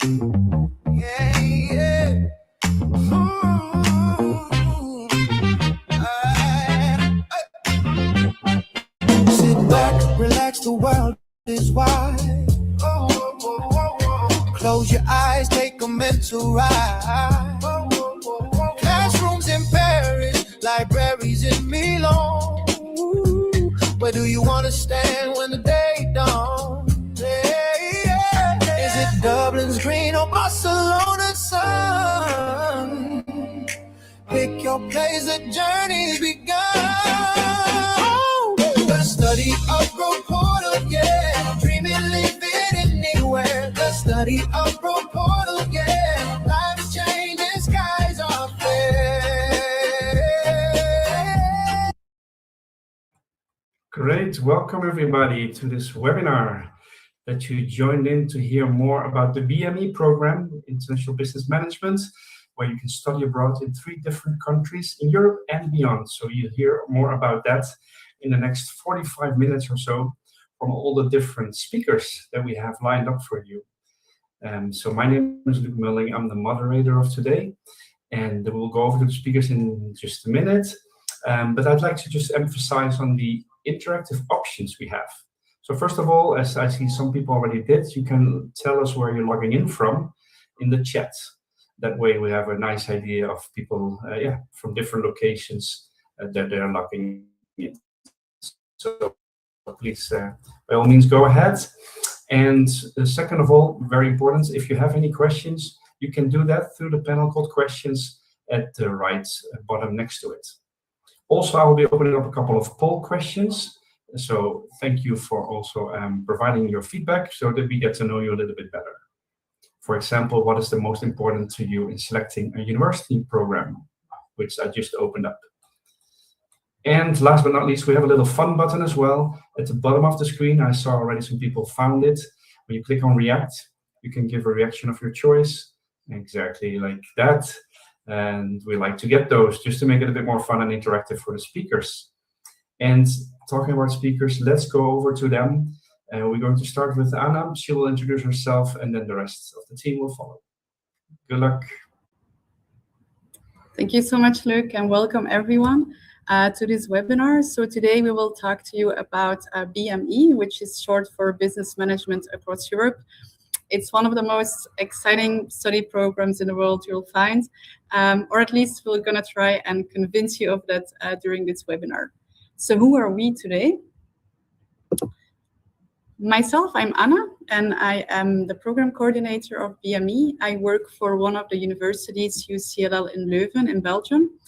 Yeah, yeah. Sit back, relax, the world is wide. Close your eyes, take a mental ride. Classrooms in Paris, libraries in Milan. Where do you want to stand when the day dawns? Yeah. Is it Dublin's green or Barcelona's sun? Pick your place, the journey's begun. The study abroad portal, yeah. Dreaming, living anywhere. The study abroad portal, yeah. Life's changing, skies are fair. Great, welcome everybody to this webinar that you joined in to hear more about the BME program, International Business Management, where you can study abroad in 3 different countries in Europe and beyond. So you'll hear more about that in the next 45 minutes or so from all the different speakers that we have lined up for you. So my name is Luc Mulling, I'm the moderator of today, and we'll go over to the speakers in just a minute. But I'd like to just emphasize on the interactive options we have. So first of all, as I see some people already did, you can tell us where you're logging in from in the chat. That way we have a nice idea of people from different locations that they're logging in. So please, by all means, go ahead. And second of all, very important, if you have any questions, you can do that through the panel called questions at the right bottom next to it. Also, I will be opening up a couple of poll questions. So thank you for also providing your feedback so that we get to know you a little bit better. For example, what is the most important to you in selecting a university program, which I just opened up. And last but not least, we have a little fun button as well. At the bottom of the screen, I saw already some people found it. When you click on React, you can give a reaction of your choice, exactly like that. And we like to get those just to make it a bit more fun and interactive for the speakers. And talking about speakers, let's go over to them. We're going to start with Anna. She will introduce herself, and then the rest of the team will follow. Good luck. Thank you so much, Luc, and welcome everyone to this webinar. So today we will talk to you about BME, which is short for Business Management Across Europe. It's one of the most exciting study programs in the world you'll find, or at least we're going to try and convince you of that during this webinar. So who are we today? Myself, I'm Anna, and I am the program coordinator of BME. I work for one of the universities, UCLL in Leuven in Belgium.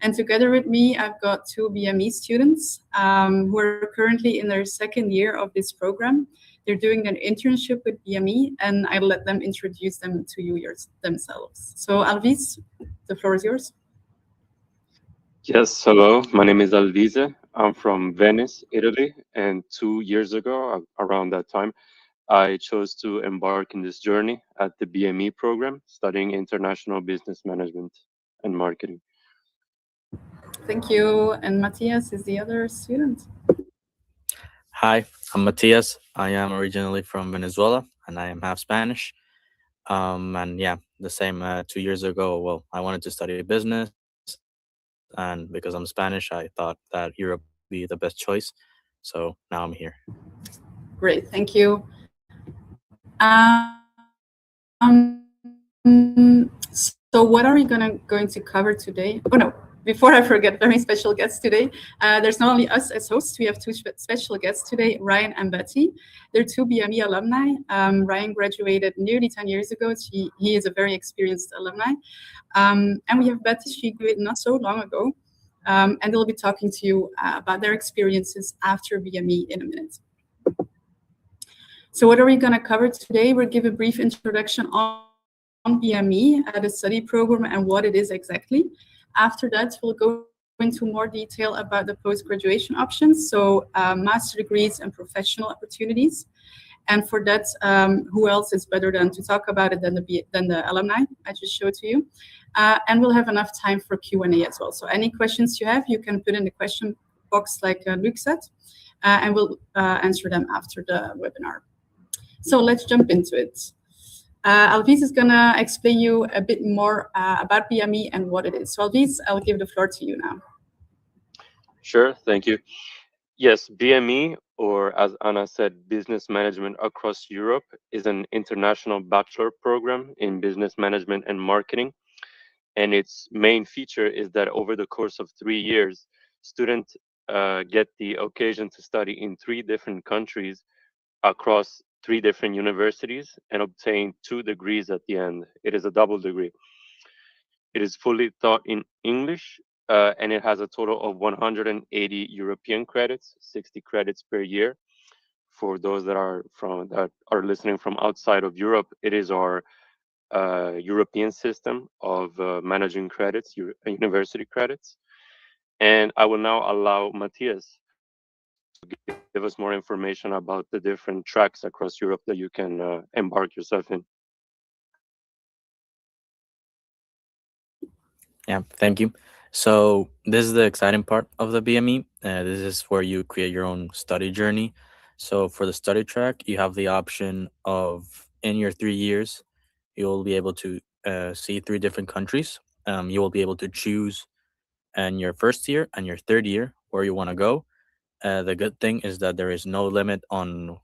And together with me, I've got 2 BME students who are currently in their 2nd year of this program. They're doing an internship with BME, and I'll let them introduce them to you themselves. So Alvis, the floor is yours. Yes, hello, my name is Alvise. I'm from Venice, Italy, and 2 years ago, around that time, I chose to embark in this journey at the BME program, studying international business management and marketing. Thank you. And Matthias is the other student. Hi, I'm Matthias. I am originally from Venezuela, and I am half Spanish. And yeah, the same 2 years ago, well, I wanted to study business. And because I'm Spanish, I thought that Europe would be the best choice. So now I'm here. Great, thank you. So what are we going to cover today? Oh no, before I forget, very special guests today. There's not only us as hosts, we have 2 special guests today, Ryan and Betty. They're 2 BME alumni. Ryan graduated nearly 10 years ago. He is a very experienced alumni. And we have Betty, she graduated not so long ago. And they'll be talking to you about their experiences after BME in a minute. So what are we going to cover today? We'll give a brief introduction on BME, the study program, and what it is exactly. After that, we'll go into more detail about the post-graduation options, so master degrees and professional opportunities. And for that, who else is better than to talk about it than the alumni I just showed to you? And we'll have enough time for Q&A as well. So any questions you have, you can put in the question box like Luc said, and we'll answer them after the webinar. So let's jump into it. Alvis is gonna explain you a bit more about BME and what it is. So Alvis, I'll give the floor to you now. Sure, thank you. Yes, BME, or as Anna said, Business Management Across Europe, is an international bachelor program in business management and marketing. And its main feature is that over the course of 3 years, students get the occasion to study in 3 different countries across 3 different universities and obtain 2 degrees at the end. It is a double degree. It is fully taught in English, and it has a total of 180 European credits, 60 credits per year. For those that are listening from outside of Europe, it is our European system of managing credits, university credits. And I will now allow Matthias to give us more information about the different tracks across Europe that you can embark yourself in. Yeah, thank you. So this is the exciting part of the BME. This is where you create your own study journey. So for the study track, you have the option of in your 3 years, you'll be able to see 3 different countries. You will be able to choose in your first year and your third year where you want to go. The good thing is that there is no limit on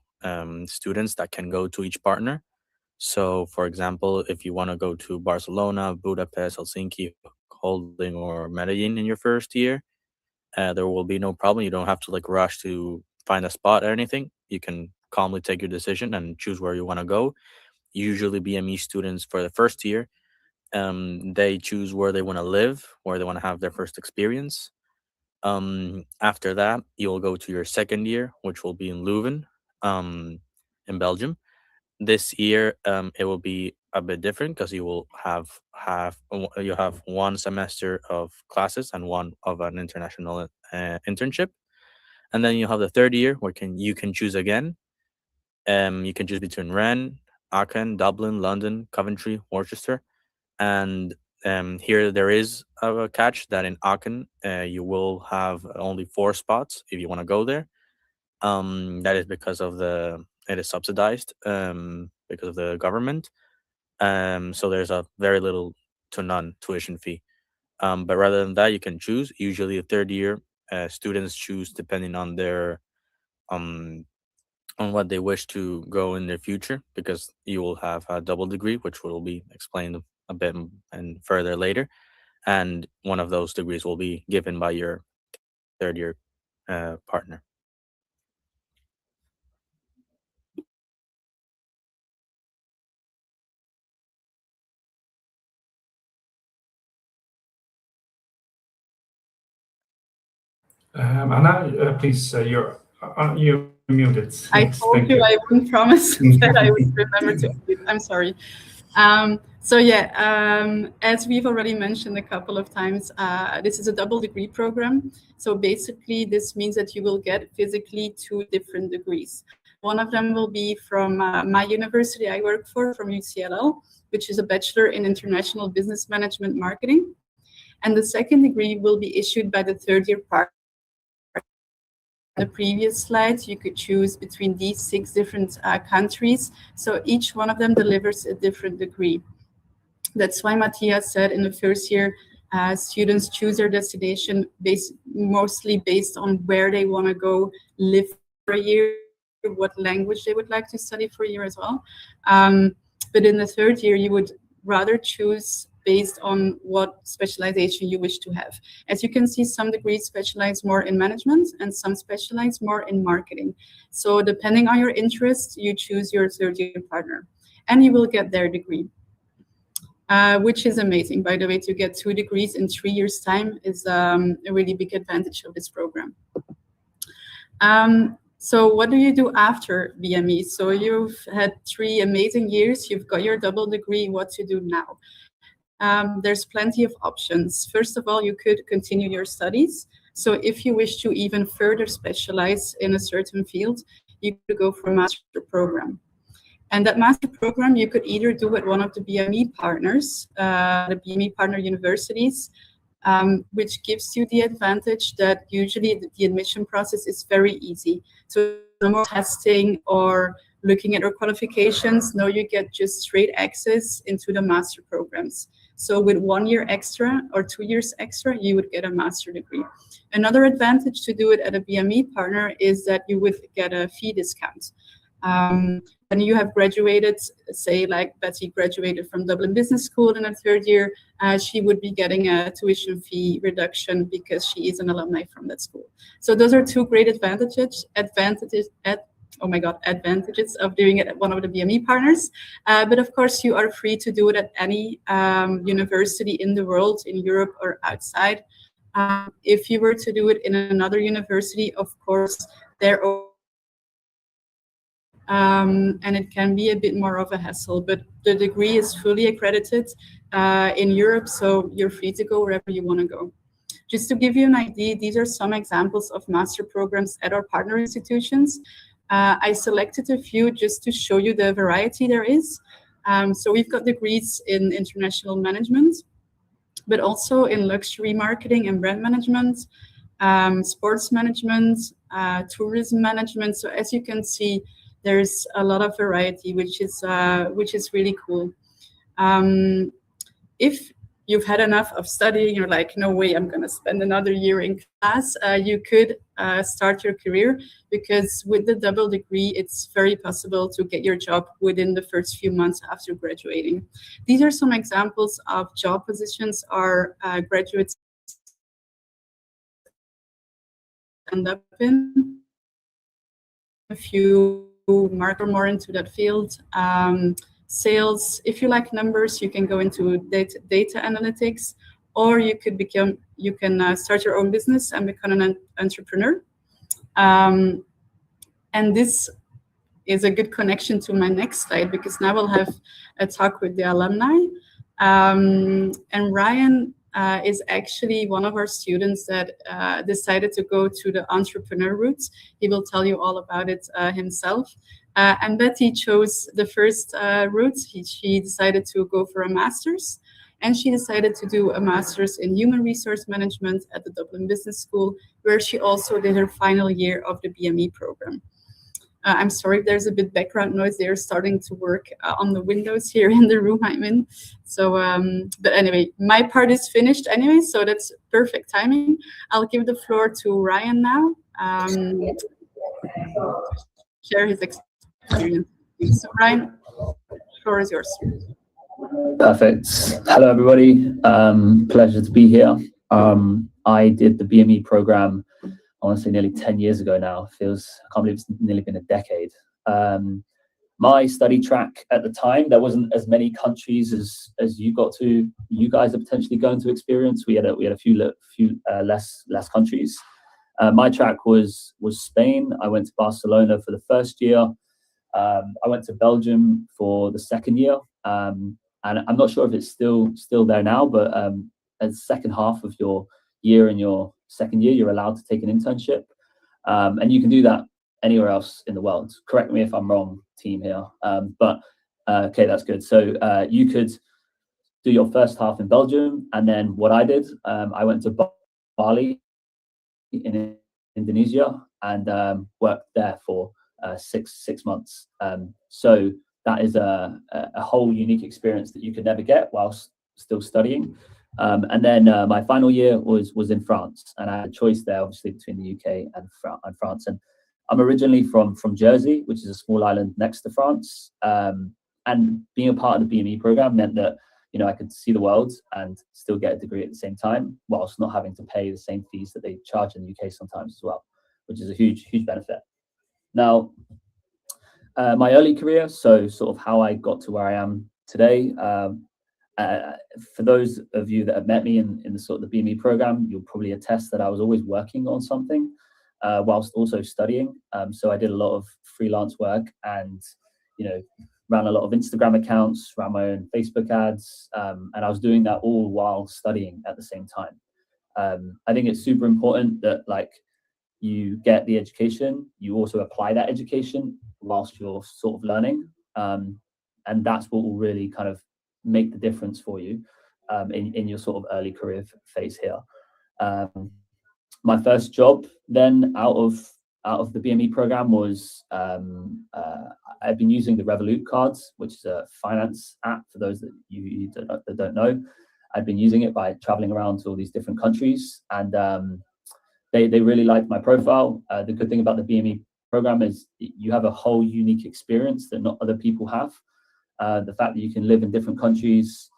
students that can go to each partner. So, for example, if you want to go to Barcelona, Budapest, Helsinki, Holding, or Medellin in your first year, there will be no problem. You don't have to like rush to find a spot or anything. You can calmly take your decision and choose where you want to go. Usually, BME students for the first year, they choose where they want to live, where they want to have their first experience. After that, you'll go to your second year, which will be in Leuven, in Belgium. This year, it will be a bit different because you will you have 1 semester of classes and one of an international internship, and then you have the third year where you can choose again. You can choose between Rennes, Aachen, Dublin, London, Coventry, Worcester, and here there is a catch that in Aachen you will have only 4 spots if you want to go there. That is because of it is subsidized because of the government. So there's a very little to none tuition fee. But rather than that, you can choose. Usually, the third year students choose depending on their um on what they wish to go in their future, because you will have a double degree, which will be explained a bit and further later. And one of those degrees will be given by your third year partner. Anna, please, you're muted. I Yes, told thank you I wouldn't promise that I would remember to unmute. I'm sorry. So yeah, as we've already mentioned a couple of times, this is a double degree program. So basically, this means that you will get physically 2 different degrees. One of them will be from my university I work for, from UCLL, which is a Bachelor in International Business Management Marketing. And the second degree will be issued by the third year partner. The previous slides, you could choose between these 6 different countries. So each one of them delivers a different degree. That's why Matthias said in the first year, students choose their destination mostly based on where they want to go live for a year, what language they would like to study for a year as well. But in the third year, you would rather choose based on what specialization you wish to have. As you can see, some degrees specialize more in management and some specialize more in marketing. So depending on your interests, you choose your third year partner and you will get their degree, which is amazing. By the way, to get 2 degrees in 3 years' time is a really big advantage of this program. So what do you do after BME? So you've had 3 amazing years, you've got your double degree, what to do now? There's plenty of options. First of all, you could continue your studies. So if you wish to even further specialize in a certain field, you could go for a master program. And that master program, you could either do with one of the BME partners, the BME partner universities, which gives you the advantage that usually the admission process is very easy. So no more testing or looking at your qualifications, no, you get just straight access into the master programs. So with 1 year extra or 2 years extra, you would get a master degree. Another advantage to do it at a BME partner is that you would get a fee discount. When you have graduated, say like Betty graduated from Dublin Business School in her 3rd year, she would be getting a tuition fee reduction because she is an alumni from that school. So those are 2 great advantages of doing it at one of the BME partners. But of course, you are free to do it at any university in the world, in Europe or outside. If you were to do it in another university, of course, they're and it can be a bit more of a hassle, but the degree is fully accredited in Europe, so you're free to go wherever you want to go. Just to give you an idea, these are some examples of master programs at our partner institutions. I selected a few just to show you the variety there is. So we've got degrees in international management, but also in luxury marketing and brand management, sports management, tourism management. So as you can see, there's a lot of variety, which is really cool. If you've had enough of studying, you're like, no way, I'm going to spend another year in class, you could start your career, because with the double degree, it's very possible to get your job within the first few months after graduating. These are some examples of job positions our graduates end up in. If you mark more into that field, sales, if you like numbers, you can go into data analytics, or you can start your own business and become an entrepreneur. And this is a good connection to my next slide, because now we'll have a talk with the alumni. And Ryan is actually one of our students that decided to go to the entrepreneur route. He will tell you all about it himself. And Betty chose the first route. She decided to go for a master's, and she decided to do a master's in human resource management at the Dublin Business School, where she also did her final year of the BME program. I'm sorry if there's a bit background noise. They're starting to work on the windows here in the room I'm in. So, but anyway, my part is finished anyway, so that's perfect timing. I'll give the floor to Ryan now. Share his experience. So Ryan, the floor is yours. Perfect. Hello, everybody. Pleasure to be here. I did the BME program, I want to say nearly 10 years ago now. I can't believe it's nearly been a decade. My study track at the time, there wasn't as many countries as you guys are potentially going to experience. We had a few less countries. My track was Spain. I went to Barcelona for the first year. I went to Belgium for the second year. And I'm not sure if it's still there now, but as the second half of your year in your second year, you're allowed to take an internship, and you can do that anywhere else in the world. Correct me if I'm wrong, team here, but okay, that's good. So you could do your first half in Belgium, and then what I did, I went to Bali in Indonesia and worked there for six months. So that is a whole unique experience that you could never get whilst still studying. And then my final year was in France, and I had a choice there, obviously, between the UK and France. And I'm originally from Jersey, which is a small island next to France. And being a part of the BME program meant that I could see the world and still get a degree at the same time, whilst not having to pay the same fees that they charge in the UK sometimes as well, which is a huge benefit. Now, my early career, so sort of how I got to where I am today. For those of you that have met me in the sort of the BME program, you'll probably attest that I was always working on something whilst also studying. So I did a lot of freelance work and, ran a lot of Instagram accounts, ran my own Facebook ads, and I was doing that all while studying at the same time. I think it's super important that you get the education, you also apply that education whilst you're sort of learning. And that's what will really kind of make the difference for you in your sort of early career phase here. My first job then out of out of the BME program was I've been using the Revolut cards, which is a finance app for those that you don't know. I've been using it by traveling around to all these different countries, and they really liked my profile. The good thing about the BME program is you have a whole unique experience that not other people have. The fact that you can live in different countries,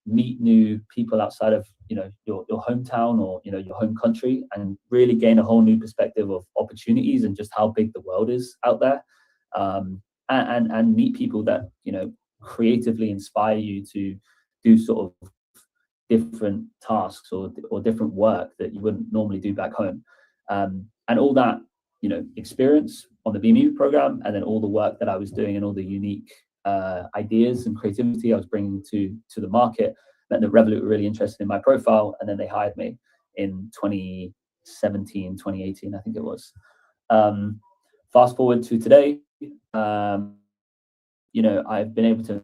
meet new people outside of your hometown or your home country, and really gain a whole new perspective of opportunities and just how big the world is out there, and meet people that creatively inspire you to do sort of different tasks or different work that you wouldn't normally do back home, and all that experience on the BME program, and then all the work that I was doing and all the unique ideas and creativity I was bringing to the market meant that Revolut were really interested in my profile, and then they hired me in 2017, 2018, I think it was. Fast forward to today, I've been able to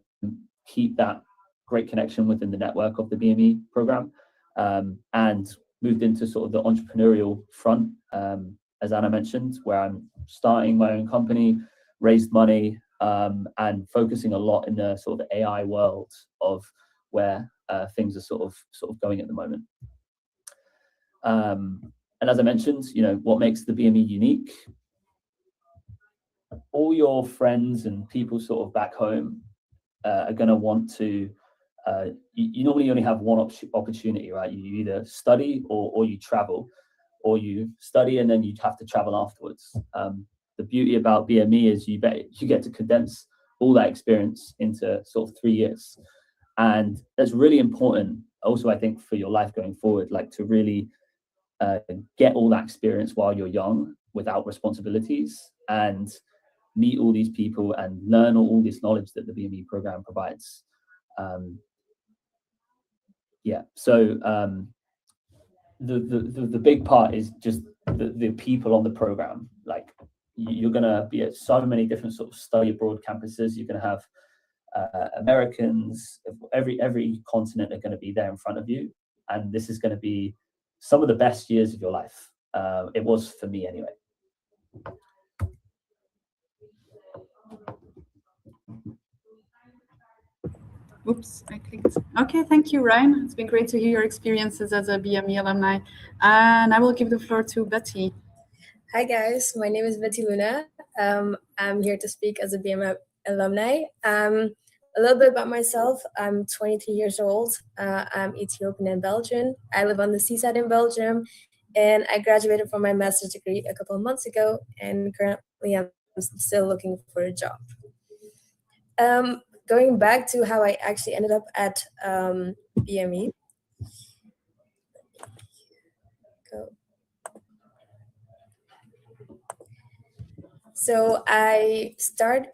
keep that great connection within the network of the BME program, and moved into sort of the entrepreneurial front, as Anna mentioned, where I'm starting my own company, raised money, and focusing a lot in the sort of the AI world of where things are sort of going at the moment. And as I mentioned, what makes the BME unique? All your friends and people sort of back home are going to want to. You normally only have one opportunity, right? You either study or you travel, or you study and then you have to travel afterwards. The beauty about BME is you get to condense all that experience into sort of 3 years, and that's really important. Also, I think for your life going forward, like to really get all that experience while you're young, without responsibilities, and meet all these people and learn all this knowledge that the BME program provides. So the big part is just the people on the program. Like, you're going to be at so many different sort of study abroad campuses. You're going to have Americans, every continent are going to be there in front of you, and this is going to be some of the best years of your life. It was for me anyway. Oops, I clicked. Okay, thank you, Ryan. It's been great to hear your experiences as a BME alumni. And I will give the floor to Betty. Hi, guys. My name is Betty Luna. I'm here to speak as a BME alumni. A little bit about myself. I'm 23 years old. I'm Ethiopian and Belgian. I live on the seaside in Belgium, and I graduated from my master's degree a couple of months ago, and currently I'm still looking for a job. Going back to how I actually ended up at BME. So I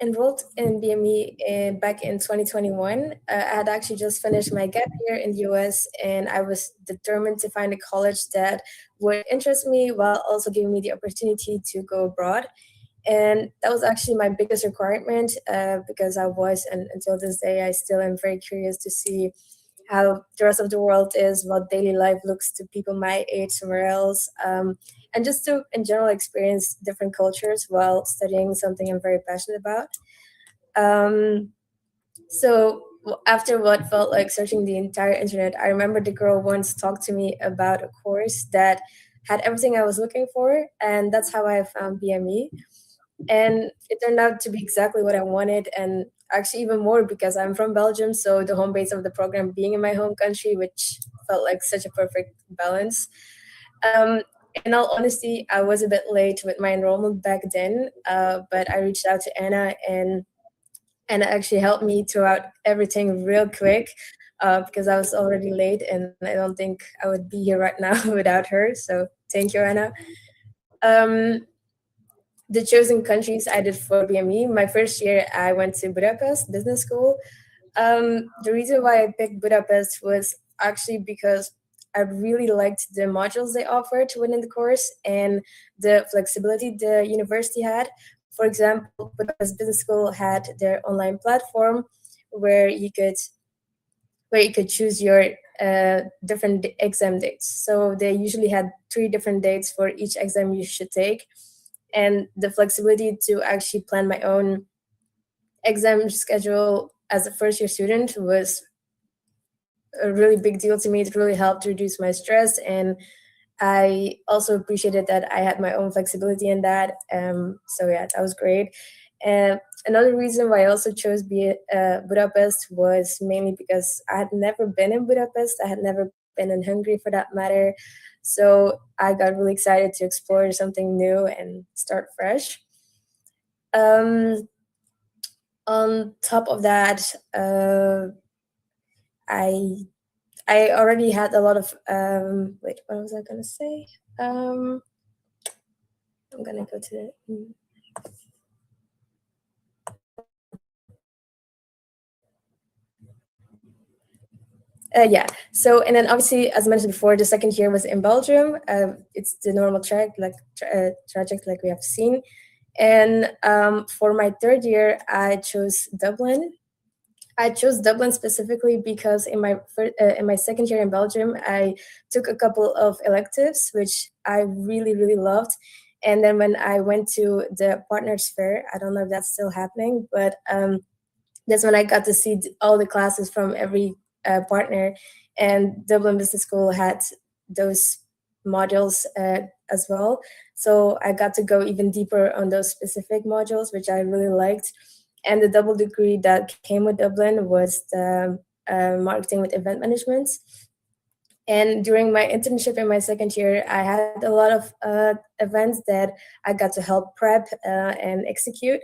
enrolled in BME back in 2021. I had actually just finished my gap year in the US, and I was determined to find a college that would interest me while also giving me the opportunity to go abroad. And that was actually my biggest requirement, because I was, and until this day, I still am very curious to see how the rest of the world is, what daily life looks to people my age somewhere else, and just to, in general, experience different cultures while studying something I'm very passionate about. So after what felt like searching the entire internet, I remember the girl once talked to me about a course that had everything I was looking for, and that's how I found BME. And it turned out to be exactly what I wanted, and actually even more because I'm from Belgium, so the home base of the program being in my home country, which felt like such a perfect balance. In all honesty, I was a bit late with my enrollment back then, but I reached out to Anna, and Anna actually helped me throughout everything real quick, because I was already late, and I don't think I would be here right now without her. So thank you, Anna. The chosen countries I did for BME, my first year I went to Budapest Business School. The reason why I picked Budapest was actually because I really liked the modules they offered within the course and the flexibility the university had. For example, Budapest Business School had their online platform where you could choose your different exam dates. So they usually had 3 different dates for each exam you should take. and the flexibility to actually plan my own exam schedule as a first-year student was a really big deal to me. It really helped reduce my stress, and I also appreciated that I had my own flexibility in that. So yeah, that was great. And another reason why I also chose Budapest was mainly because I had never been in Budapest. I had never been in Hungary for that matter. So I got really excited to explore something new and start fresh. On top of that, I already had a lot of wait, what was I gonna say? I'm gonna go to the yeah. So, and then obviously, as I mentioned before, the second year was in Belgium. It's the normal track, like traject, like we have seen. And for my third year, I chose Dublin. I chose Dublin specifically because in my second year in Belgium, I took a couple of electives, which I really, really loved. And then when I went to the Partners Fair, I don't know if that's still happening, but that's when I got to see all the classes from every partner. And Dublin Business School had those modules as well. So I got to go even deeper on those specific modules, which I really liked. And the double degree that came with Dublin was the marketing with event management. And during my internship in my second year, I had a lot of events that I got to help prep and execute.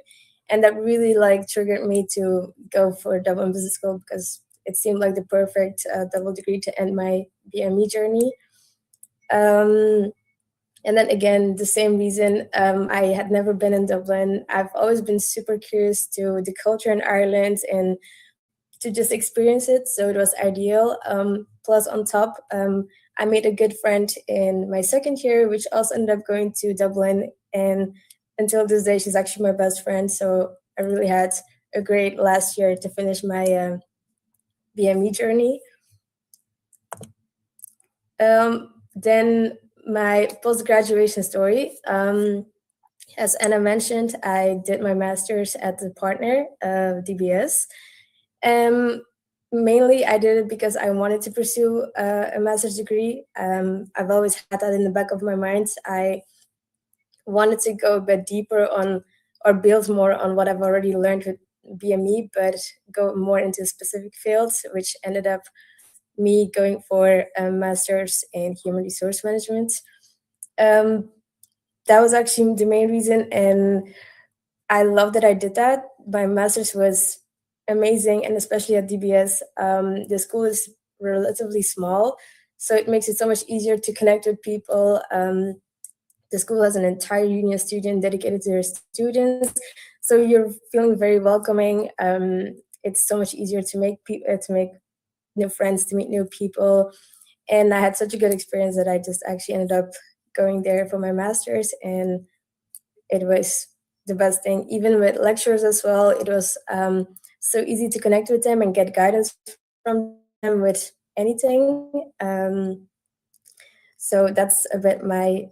And that really like triggered me to go for Dublin Business School because it seemed like the perfect double degree to end my BME journey. And then again, the same reason, I had never been in Dublin. I've always been super curious to the culture in Ireland and to just experience it. So it was ideal. Plus on top, I made a good friend in my second year, which also ended up going to Dublin. And until this day, she's actually my best friend. So I really had a great last year to finish my BME journey. Then my post-graduation story. As Anna mentioned, I did my master's at the partner of DBS. Mainly, I did it because I wanted to pursue a master's degree. I've always had that in the back of my mind. I wanted to go a bit deeper on or build more on what I've already learned with BME, but go more into specific fields, which ended up me going for a master's in human resource management. That was actually the main reason, and I love that I did that. My master's was amazing, and especially at DBS, the school is relatively small, so it makes it so much easier to connect with people. The school has an entire union student dedicated to their students, so you're feeling very welcoming. It's so much easier to make new friends, to meet new people, and I had such a good experience that I just actually ended up going there for my master's, and it was the best thing. Even with lecturers as well, it was so easy to connect with them and get guidance from them with anything. So that's a bit my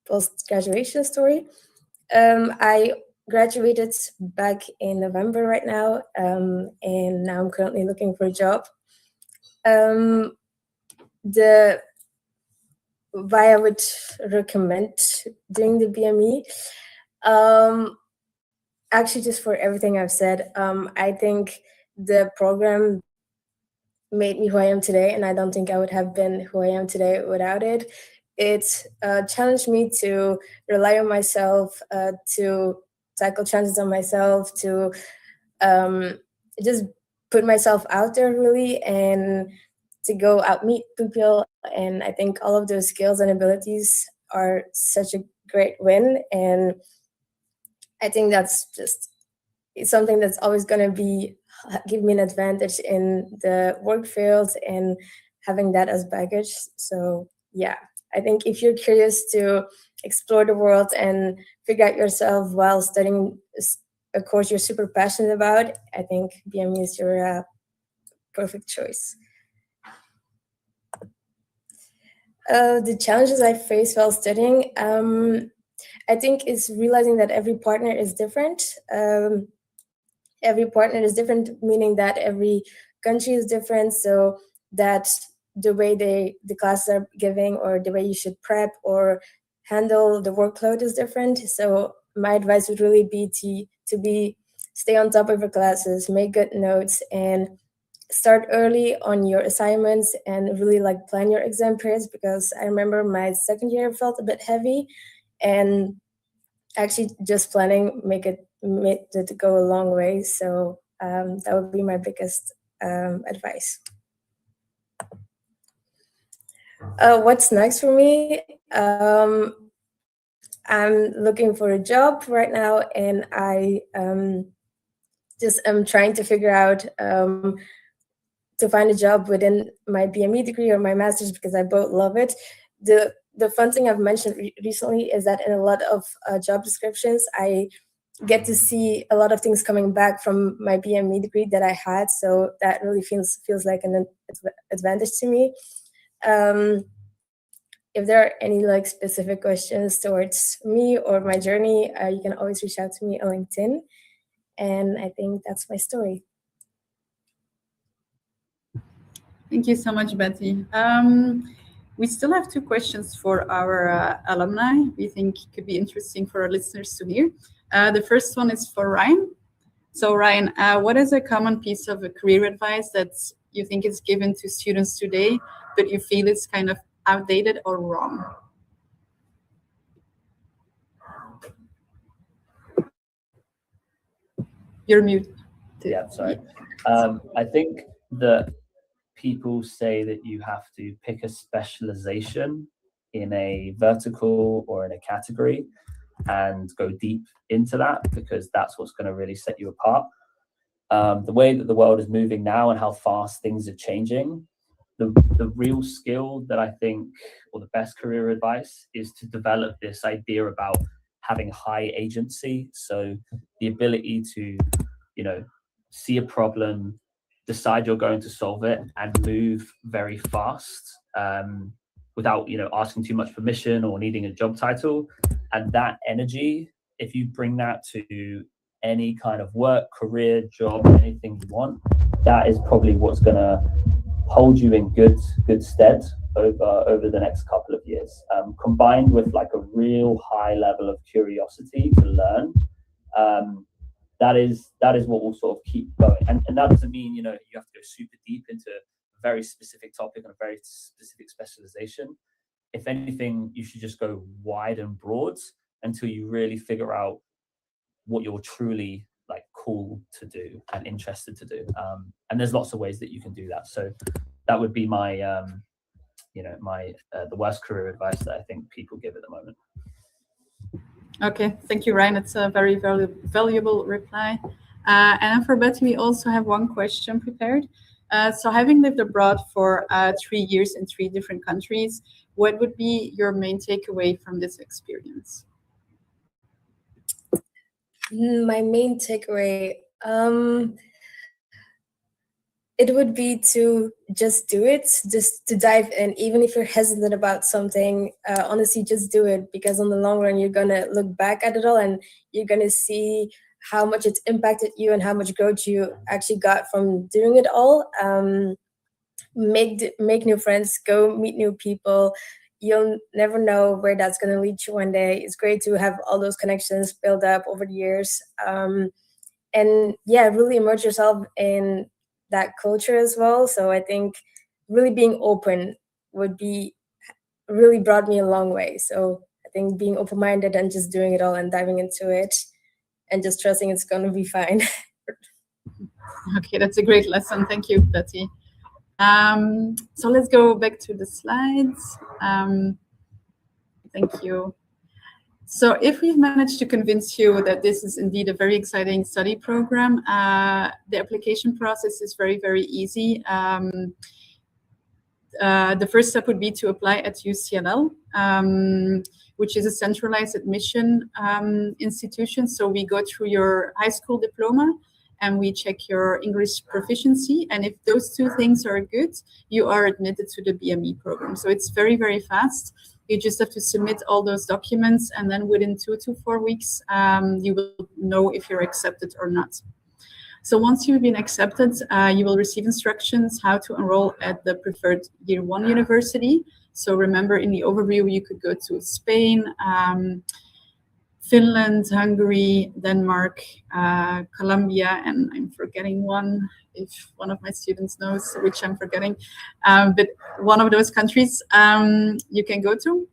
post-graduation story. I graduated back in November right now, and now I'm currently looking for a job. Why I would recommend doing the BME, actually just for everything I've said. I think the program made me who I am today, and I don't think I would have been who I am today without it. It challenged me to rely on myself, to tackle challenges on myself, to just put myself out there really, and to go out meet people. And I think all of those skills and abilities are such a great win. And I think that's just something that's always going to be give me an advantage in the work field and having that as baggage. So yeah, I think if you're curious to explore the world and figure out yourself while studying a course you're super passionate about, I think BME is your perfect choice. The challenges I faced while studying, I think it's realizing that every partner is different. Every partner is different, meaning that every country is different, so that the way the classes are giving or the way you should prep or handle the workload is different. So my advice would really be to stay on top of your classes, make good notes, and start early on your assignments and really like plan your exam periods, because I remember my second year felt a bit heavy, and actually just planning made it go a long way. So that would be my biggest advice. What's next for me? I'm looking for a job right now, and I just am trying to figure out to find a job within my BME degree or my master's, because I both love it. The fun thing I've mentioned recently is that in a lot of job descriptions, I get to see a lot of things coming back from my BME degree that I had. So that really feels like an advantage to me. If there are any like specific questions towards me or my journey, you can always reach out to me on LinkedIn. And I think that's my story. Thank you so much, Betty. We still have 2 questions for our alumni we think could be interesting for our listeners to hear. The first one is for Ryan. So Ryan, what is a common piece of career advice that you think is given to students today, but you feel it's kind of outdated or wrong? You're muted. Yeah, sorry. I think that people say that you have to pick a specialization in a vertical or in a category and go deep into that, because that's what's going to really set you apart. The way that the world is moving now and how fast things are changing, the real skill that I think, or the best career advice, is to develop this idea about having high agency. So the ability to, see a problem, decide you're going to solve it, and move very fast without, asking too much permission or needing a job title. And that energy, if you bring that to any kind of work, career, job, anything you want, that is probably what's going to hold you in good stead over the next couple of years, combined with like a real high level of curiosity to learn. That is what will sort of keep going, and that doesn't mean you have to go super deep into a very specific topic and a very specific specialization. If anything, you should just go wide and broad until you really figure out what you're truly like cool to do and interested to do. And there's lots of ways that you can do that. So that would be my the worst career advice that I think people give at the moment. Okay, thank you, Ryan. It's a very valuable reply. And for Betty, we also have one question prepared. So having lived abroad for 3 years in 3 different countries, what would be your main takeaway from this experience? My main takeaway, it would be to just do it, just to dive in. Even if you're hesitant about something, honestly, just do it, because on the long run, you're going to look back at it all and you're going to see how much it's impacted you and how much growth you actually got from doing it all. Make new friends, go meet new people. You'll never know where that's going to lead you one day. It's great to have all those connections built up over the years. And yeah, really immerse yourself in that culture as well. So I think really being open would be really brought me a long way. So I think being open-minded and just doing it all and diving into it and just trusting it's going to be fine. Okay, that's a great lesson. Thank you, Betty. So let's go back to the slides. Thank you. So if we've managed to convince you that this is indeed a very exciting study program, the application process is very, very easy. The first step would be to apply at UCLL, which is a centralized admission institution. So we go through your high school diploma and we check your English proficiency. And if those 2 things are good, you are admitted to the BME program. So it's very, very fast. You just have to submit all those documents, and then within 2 to 4 weeks, you will know if you're accepted or not. So once you've been accepted, you will receive instructions how to enroll at the preferred year 1 university. So remember, in the overview, you could go to Spain, Finland, Hungary, Denmark, Colombia, and I'm forgetting one, if one of my students knows which I'm forgetting. But one of those countries you can go to,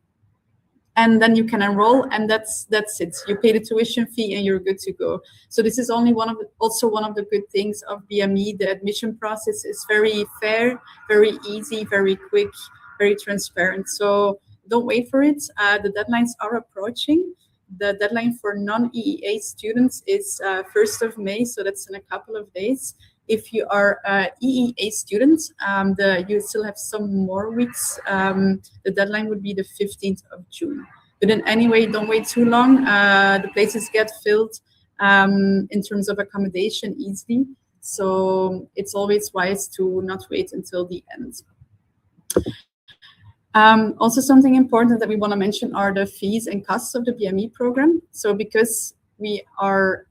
and then you can enroll, and that's it. You pay the tuition fee and you're good to go. So this is only also one of the good things of BME. The admission process is very fair, very easy, very quick, very transparent. So don't wait for it. The deadlines are approaching. The deadline for non-EEA students is 1st of May, so that's in a couple of days. If you are an EEA student, you still have some more weeks. The deadline would be the 15th of June. But in any way, don't wait too long. The places get filled in terms of accommodation easily. So it's always wise to not wait until the end. Also, something important that we want to mention are the fees and costs of the BME program. So because we are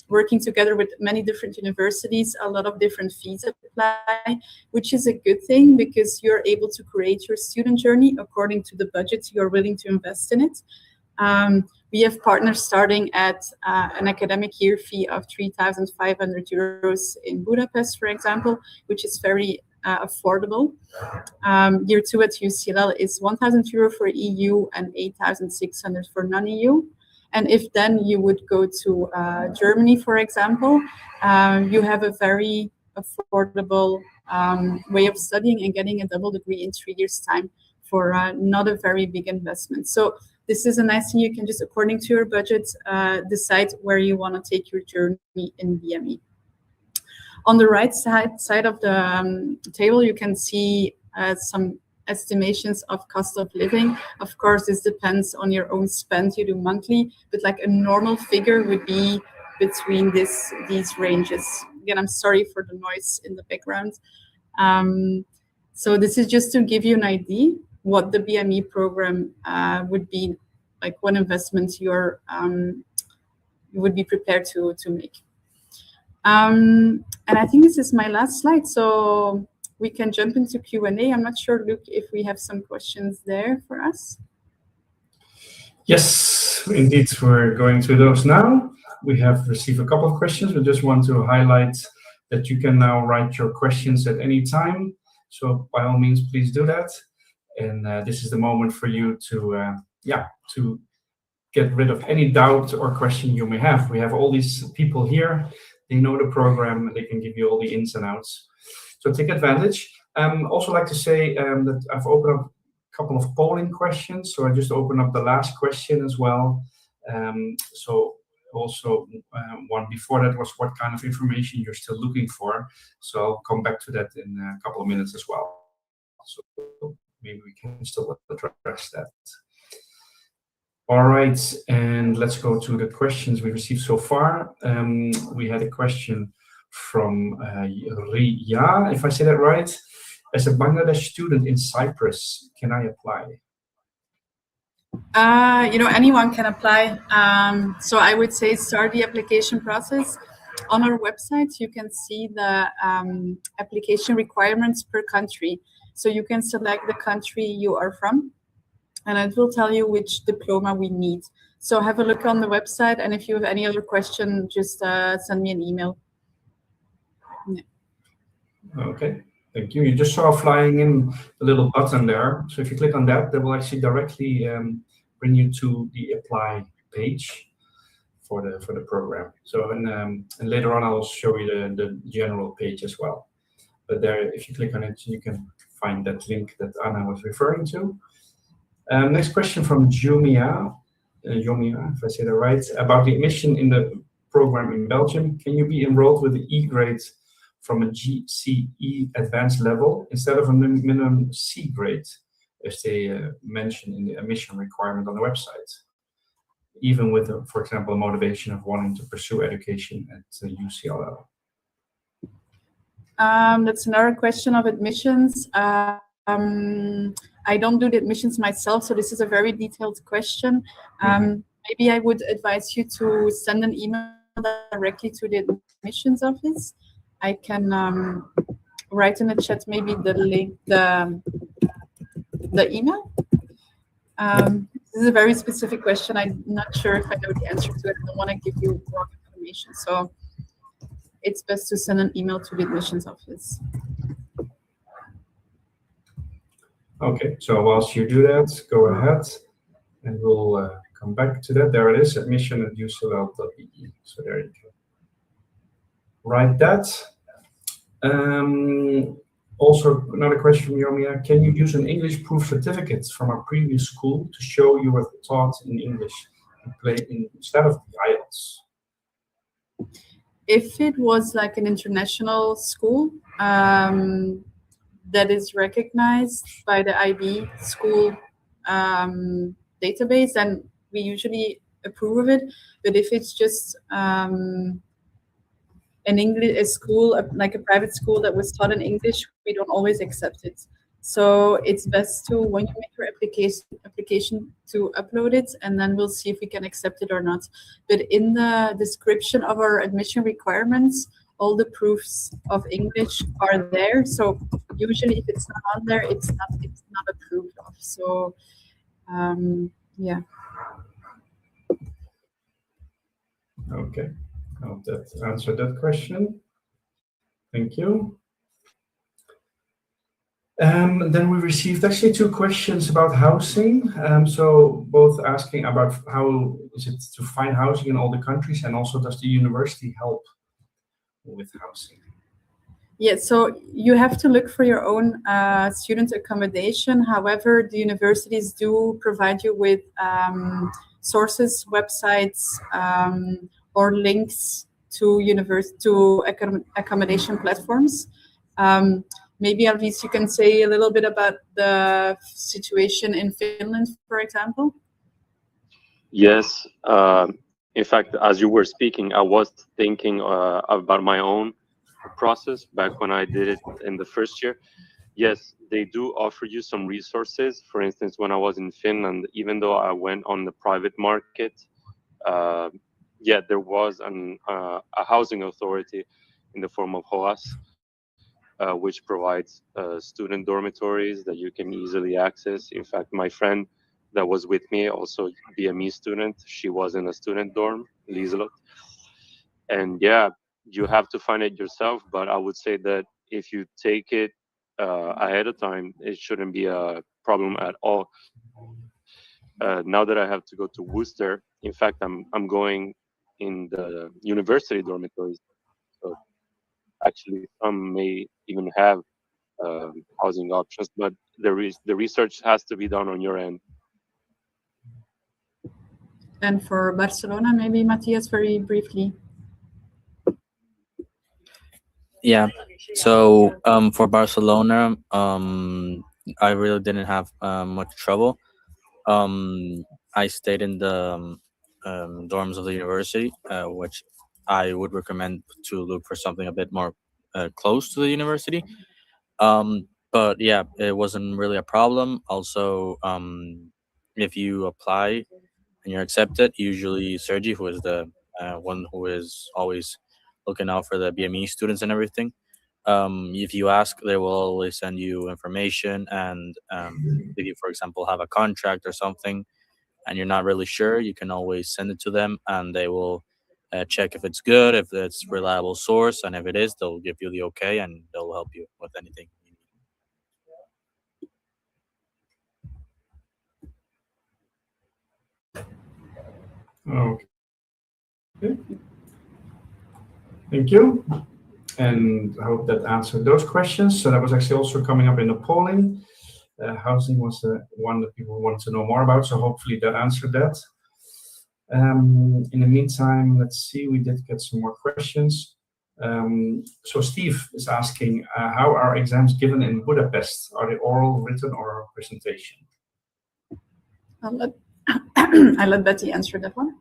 working together with many different universities, a lot of different fees apply, which is a good thing because you're able to create your student journey according to the budget you're willing to invest in it. We have partners starting at an academic year fee of 3,500 euros in Budapest, for example, which is very affordable. Year 2 at UCLL is 1,000 euro for EU and 8,600 for non-EU. And if then you would go to Germany, for example, you have a very affordable way of studying and getting a double degree in 3 years' time for not a very big investment. So this is a nice thing. You can just, according to your budget, decide where you want to take your journey in BME. On the right side of the table, you can see some estimations of cost of living. Of course, this depends on your own spend you do monthly, but like a normal figure would be between these ranges. Again, I'm sorry for the noise in the background. So this is just to give you an idea what the BME program would be, like what investment you would be prepared to make. And I think this is my last slide, so we can jump into Q&A. I'm not sure, Luke, if we have some questions there for us. Yes, indeed, we're going through those now. We have received a couple of questions. We just want to highlight that you can now write your questions at any time. So by all means, please do that. And this is the moment for you to get rid of any doubt or question you may have. We have all these people here. They know the program, and they can give you all the ins and outs. So take advantage. Also like to say that I've opened up a couple of polling questions. So I just opened up the last question as well. So also one before that was what kind of information you're still looking for. So I'll come back to that in a couple of minutes as well. So maybe we can still address that. All right, and let's go to the questions we received so far. We had a question from Riya, if I say that right. As a Bangladesh student in Cyprus, can I apply? Anyone can apply. So I would say start the application process. On our website, you can see the application requirements per country. So you can select the country you are from, and it will tell you which diploma we need. So have a look on the website, and if you have any other question, just send me an email. Yeah. Okay, thank you. You just saw flying in a little button there. So if you click on that, that will actually directly bring you to the apply page for the program. So and later on, I'll show you the general page as well. But there, if you click on it, you can find that link that Anna was referring to. Next question from Jumia, if I say that right, about the admission in the program in Belgium. Can you be enrolled with the E grade from a GCE advanced level instead of a minimum C grade, as they mention in the admission requirement on the website, even with, for example, a motivation of wanting to pursue education at UCLL? That's another question of admissions. I don't do the admissions myself, so this is a very detailed question. Maybe I would advise you to send an email directly to the admissions office. I can write in the chat maybe the link, the email. This is a very specific question. I'm not sure if I know the answer to it. I don't want to give you wrong information. So it's best to send an email to the admissions office. Okay, so whilst you do that, go ahead and we'll come back to that. There it is, admission@ucl.be. So there you go. Write that. Also, another question from Yomia. Can you use an English proof certificate from a previous school to show you were taught in English instead of the IELTS? If it was like an international school that is recognized by the IB school database, then we usually approve of it. But if it's just a school, like a private school that was taught in English, we don't always accept it. So it's best to, when you make your application to upload it, and then we'll see if we can accept it or not. But in the description of our admission requirements, all the proofs of English are there. So usually if it's not on there, it's not approved of. So yeah. Okay, I hope that answered that question. Thank you. Then we received actually 2 questions about housing. So both asking about how is it to find housing in all the countries, and also does the university help with housing? Yeah, so you have to look for your own student accommodation. However, the universities do provide you with sources, websites, or links to accommodation platforms. Maybe Alvis, you can say a little bit about the situation in Finland, for example. Yes. In fact, as you were speaking, I was thinking about my own process back when I did it in the first year. Yes, they do offer you some resources. For instance, when I was in Finland, even though I went on the private market, yeah, there was a housing authority in the form of HOAS, which provides student dormitories that you can easily access. In fact, my friend that was with me, also BME student, she was in a student dorm, Lieselot. And yeah, you have to find it yourself, but I would say that if you take it ahead of time, it shouldn't be a problem at all. Now that I have to go to Worcester, in fact, I'm going in the university dormitories. So actually, some may even have housing options, but the research has to be done on your end. And for Barcelona, maybe Matthias, very briefly. Yeah. So for Barcelona, I really didn't have much trouble. I stayed in the dorms of the university, which I would recommend to look for something a bit more close to the university. But yeah, it wasn't really a problem. Also, if you apply and you're accepted, usually Sergi, who is the one who is always looking out for the BME students and everything, if you ask, they will always send you information. And if you, for example, have a contract or something and you're not really sure, you can always send it to them, and they will check if it's good, if it's a reliable source, and if it is, they'll give you the okay, and they'll help you with anything. Okay. Thank you. And I hope that answered those questions. So that was actually also coming up in the polling. Housing was the one that people wanted to know more about. So hopefully that answered that. In the meantime, let's see, we did get some more questions. So Steve is asking, how are exams given in Budapest? Are they oral, written, or presentation? I'll let Betty answer that one.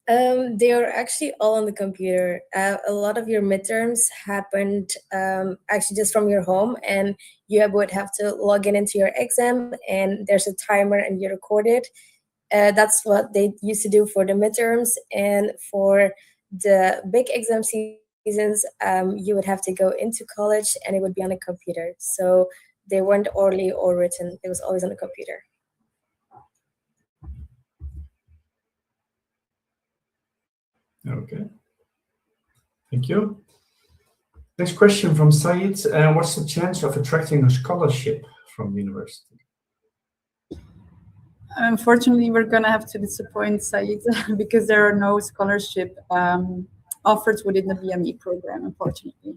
They are actually all on the computer. A lot of your midterms happened actually just from your home, and you would have to log in into your exam, and there's a timer and you record it. That's what they used to do for the midterms, and for the big exam seasons, you would have to go into college, and it would be on a computer. So they weren't orally or written; it was always on a computer. Okay. Thank you. Next question from Said. What's the chance of attracting a scholarship from the university? Unfortunately, we're going to have to disappoint Said because there are no scholarship offered within the BME program, unfortunately.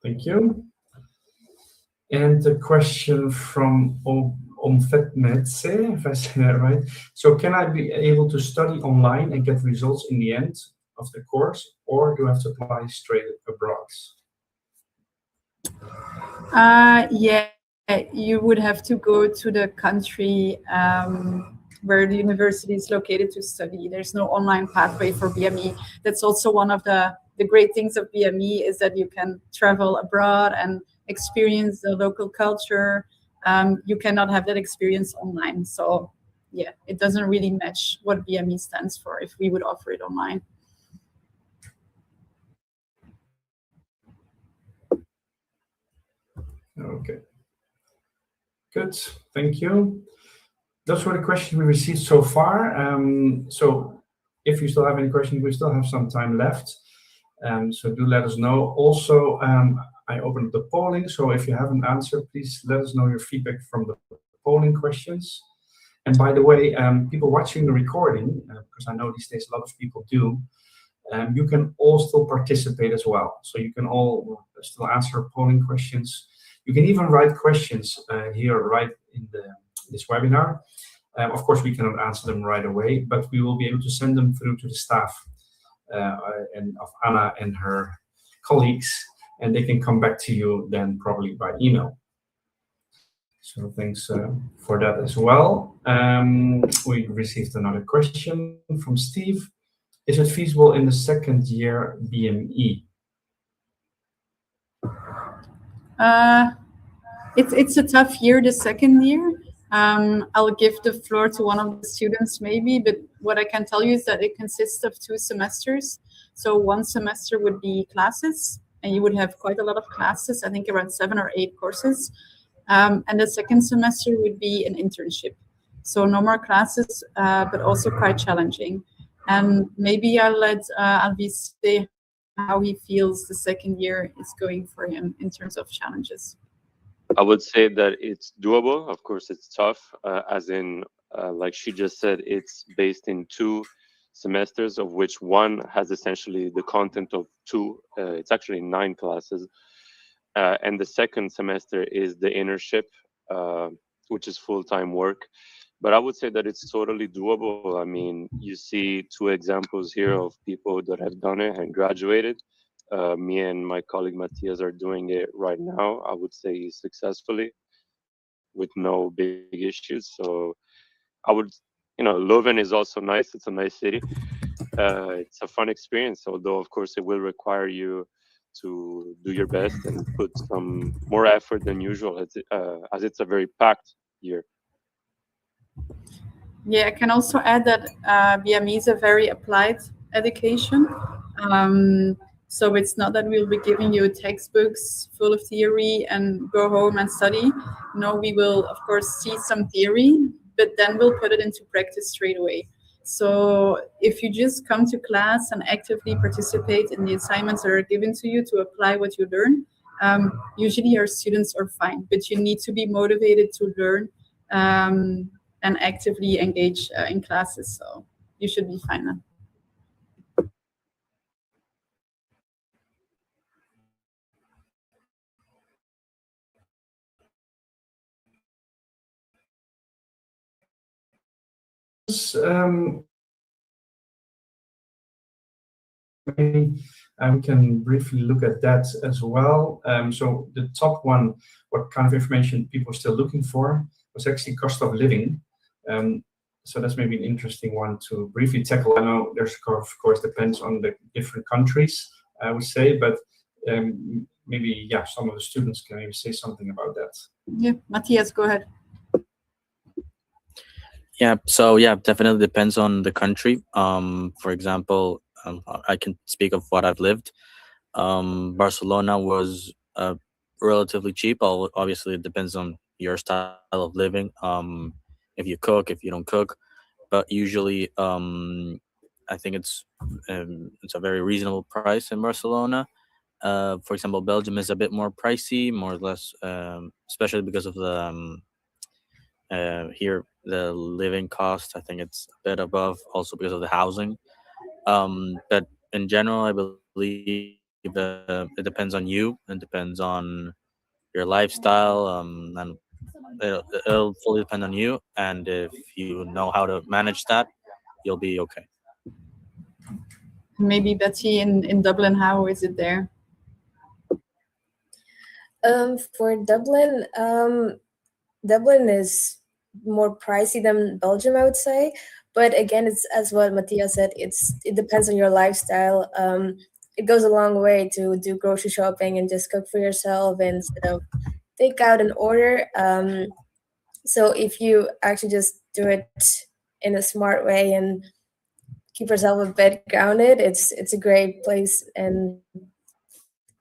Thank you. And the question from Omfetmetse, if I say that right. So can I be able to study online and get results in the end of the course, or do I have to apply straight abroad? Yeah, you would have to go to the country where the university is located to study. There's no online pathway for BME. That's also one of the great things of BME, is that you can travel abroad and experience the local culture. You cannot have that experience online. So yeah, it doesn't really match what BME stands for if we would offer it online. Okay. Good, thank you. Those were the questions we received so far. So if you still have any questions, we still have some time left. So do let us know. Also, I opened the polling, so if you haven't answered, please let us know your feedback from the polling questions. And by the way, people watching the recording, because I know these days a lot of people do, you can all still participate as well. So you can all still answer polling questions. You can even write questions here right in this webinar. Of course, we cannot answer them right away, but we will be able to send them through to the staff and of Anna and her colleagues, and they can come back to you then probably by email. So thanks for that as well. We received another question from Steve. Is it feasible in the second year BME? It's a tough year, the second year. I'll give the floor to one of the students maybe, but what I can tell you is that it consists of 2 semesters. So one semester would be classes, and you would have quite a lot of classes, I think around 7 or 8 courses. And the second semester would be an internship. So no more classes, but also quite challenging. And maybe I'll let Alvis say how he feels the second year is going for him in terms of challenges. I would say that it's doable. Of course, it's tough, as in, like she just said, it's based in 2 semesters, of which one has essentially the content of 2. It's actually 9 classes. And the second semester is the internship, which is full-time work. But I would say that it's totally doable. I mean, you see 2 examples here of people that have done it and graduated. Me and my colleague Matthias are doing it right now, I would say successfully, with no big issues. So I would, Leuven is also nice. It's a nice city. It's a fun experience, although of course it will require you to do your best and put some more effort than usual, as it's a very packed year. Yeah, I can also add that BME is a very applied education. So it's not that we'll be giving you textbooks full of theory and go home and study. No, we will, of course, see some theory, but then we'll put it into practice straight away. So if you just come to class and actively participate in the assignments that are given to you to apply what you learn, usually your students are fine, but you need to be motivated to learn and actively engage in classes. So you should be fine then. We can briefly look at that as well. So the top one, what kind of information people are still looking for. was actually cost of living. So that's maybe an interesting one to briefly tackle. I know there's, of course, depends on the different countries, I would say, but maybe, yeah, some of the students can maybe say something about that. Yeah, Matthias, go ahead. Yeah, so yeah, definitely depends on the country. For example, I can speak of what I've lived. Barcelona was relatively cheap. Obviously, it depends on your style of living. If you cook, if you don't cook, but usually, I think it's a very reasonable price in Barcelona. For example, Belgium is a bit more pricey, more or less, especially because of the here the living cost. I think it's a bit above, also because of the housing. But in general, I believe it depends on you and depends on your lifestyle, and it'll fully depend on you. And if you know how to manage that, you'll be okay. Maybe Betsy in Dublin, how is it there? For Dublin, Dublin is more pricey than Belgium, I would say. But again, it's as what Matthias said. It depends on your lifestyle. It goes a long way to do grocery shopping and just cook for yourself instead of take out an order. So if you actually just do it in a smart way and keep yourself a bit grounded, it's a great place, and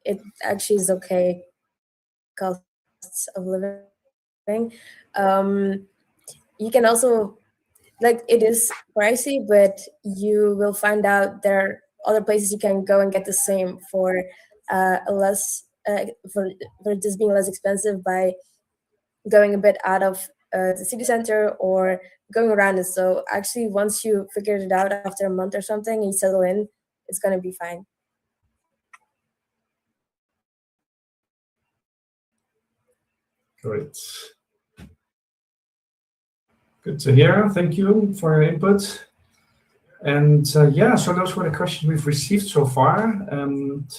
it actually is okay costs of living. You can also, like, it is pricey, but you will find out there are other places you can go and get the same for a less for just being less expensive by going a bit out of the city center or going around it. So actually, once you figured it out after a month or something and you settle in, it's going to be fine. Great. Good to hear. Thank you for your input. And yeah, so those were the questions we've received so far. And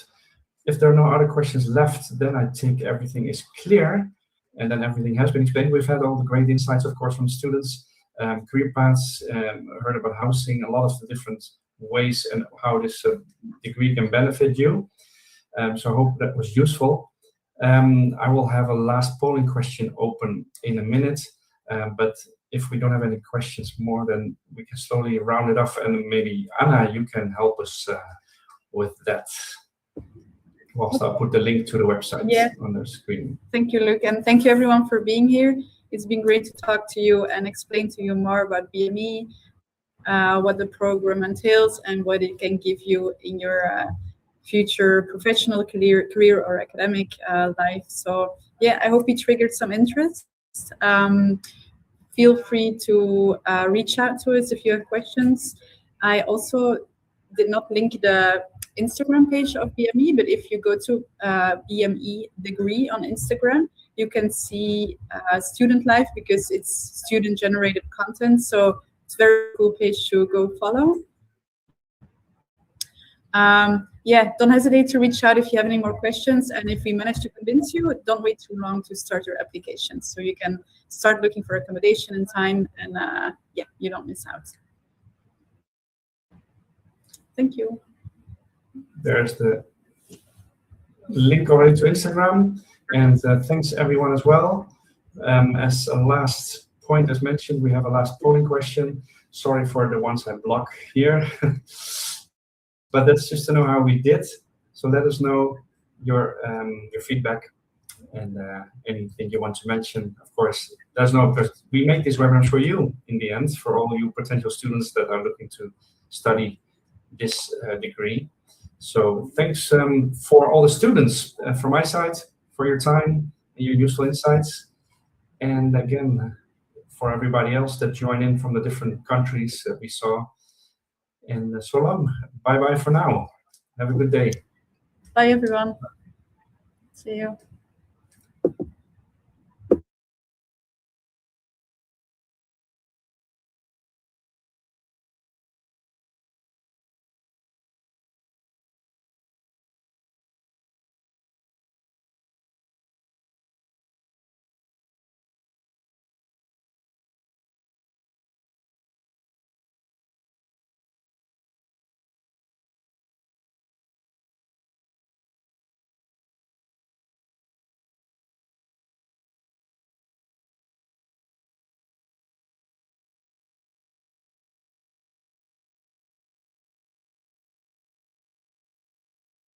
if there are no other questions left, then I think everything is clear, and then everything has been explained. We've had all the great insights, of course, from students, career paths, heard about housing, a lot of the different ways and how this degree can benefit you. So I hope that was useful. I will have a last polling question open in a minute, but if we don't have any questions more, then we can slowly round it off, and maybe Anna, you can help us with that. Whilst I'll put the link to the website on the screen. Thank you, Luke, and thank you everyone for being here. It's been great to talk to you and explain to you more about BME, what the program entails, and what it can give you in your future professional career or academic life. So yeah, I hope it triggered some interest. Feel free to reach out to us if you have questions. I also did not link the Instagram page of BME, but if you go to BME degree on Instagram, you can see student life because it's student generated content. So it's a very cool page to go follow. Yeah, don't hesitate to reach out if you have any more questions. And if we manage to convince you, don't wait too long to start your application. So you can start looking for accommodation in time, and yeah, you don't miss out. Thank you. There's the link already to Instagram, and thanks everyone as well. As a last point, as mentioned, we have a last polling question. Sorry for the ones I block here, but that's just to know how we did. So let us know your feedback and anything you want to mention. Of course, there's no, because we make these webinars for you in the end, for all you potential students that are looking to study this degree. So thanks for all the students from my side for your time and your useful insights. And again, for everybody else that joined in from the different countries that we saw. And so long. Bye-bye for now. Have a good day. Bye, everyone. See you.